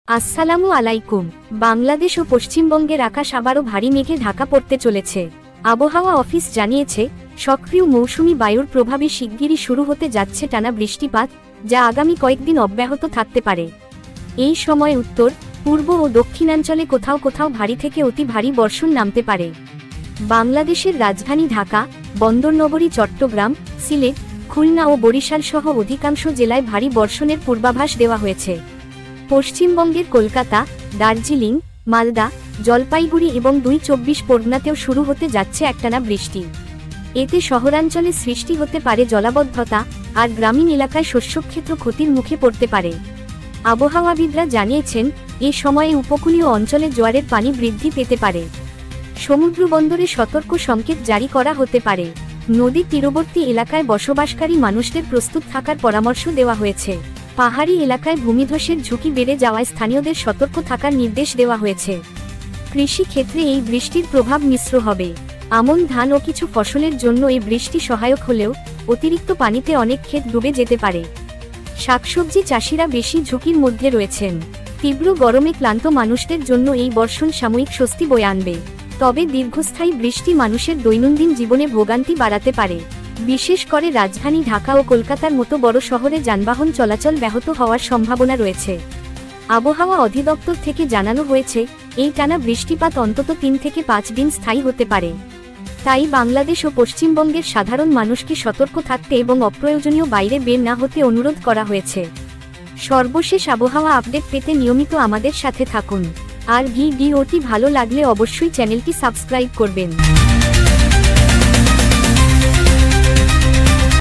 আসসালামু আলাইকুম। বাংলাদেশ ও পশ্চিমবঙ্গের আকাশ আবারও ভারী মেঘে ঢাকা পড়তে চলেছে। আবহাওয়া অফিস জানিয়েছে, সক্রিয় মৌসুমি বায়ুর প্রভাবে শিগগিরই শুরু হতে যাচ্ছে টানা বৃষ্টিপাত, যা আগামী কয়েকদিন অব্যাহত থাকতে পারে। এই সময় উত্তর, পূর্ব ও দক্ষিণাঞ্চলে কোথাও কোথাও ভারী থেকে অতি ভারী বর্ষণ নামতে পারে। বাংলাদেশের রাজধানী ঢাকা, বন্দরনগরী চট্টগ্রাম, সিলেট, খুলনা ও বরিশাল সহ অধিকাংশ জেলায় ভারী বর্ষণের পূর্বাভাস দেওয়া হয়েছে। পশ্চিমবঙ্গের কলকাতা, দার্জিলিং, মালদা, জলপাইগুড়ি এবং ২৪ পরগনাতেও শুরু হতে যাচ্ছে একটানা বৃষ্টি। এতে শহরাঞ্চলে সৃষ্টি হতে পারে জলাবদ্ধতা, আর গ্রামীণ এলাকায় শস্যক্ষেত্র ক্ষতির মুখে পড়তে পারে। আবহাওয়াবিদরা জানিয়েছেন, এ সময়ে উপকূলীয় অঞ্চলে জোয়ারের পানি বৃদ্ধি পেতে পারে। সমুদ্র বন্দরে সতর্ক সংকেত জারি করা হতে পারে। নদী তীরবর্তী এলাকায় বসবাসকারী মানুষদের প্রস্তুত থাকার পরামর্শ দেওয়া হয়েছে। পাহাড়ি এলাকায় ভূমিধসের ঝুঁকি বেড়ে যাওয়ায় স্থানীয়দের সতর্ক থাকার নির্দেশ দেওয়া হয়েছে। কৃষি ক্ষেত্রে এই বৃষ্টির প্রভাব মিশ্র হবে। আমন ধান ও কিছু ফসলের জন্য এই বৃষ্টি সহায়ক হলেও অতিরিক্ত পানিতে অনেক ক্ষেত ডুবে যেতে পারে। শাকসবজি চাষিরা বেশি ঝুঁকির মধ্যে রয়েছেন। তীব্র গরমে ক্লান্ত মানুষদের জন্য এই বর্ষণ সাময়িক স্বস্তি বয়ে আনবে, তবে দীর্ঘস্থায়ী বৃষ্টি মানুষের দৈনন্দিন জীবনে ভোগান্তি বাড়াতে পারে। বিশেষ করে রাজধানী ঢাকা ও কলকাতার মতো বড় শহরে যানবাহন চলাচল ব্যাহত হওয়ার সম্ভাবনা রয়েছে। আবহাওয়া অধিদপ্তর থেকে জানানো হয়েছে, এই টানা বৃষ্টিপাত অন্তত ৩ থেকে ৫ দিন স্থায়ী হতে পারে। তাই বাংলাদেশ ও পশ্চিমবঙ্গের সাধারণ মানুষকে সতর্ক থাকতে এবং অপ্রয়োজনীয় বাইরে বের না হতে অনুরোধ করা হয়েছে। সর্বশেষ আবহাওয়া আপডেট পেতে নিয়মিত আমাদের সাথে থাকুন। আর ভিডিওটি ভালো লাগলে অবশ্যই চ্যানেলটি সাবস্ক্রাইব করবেন।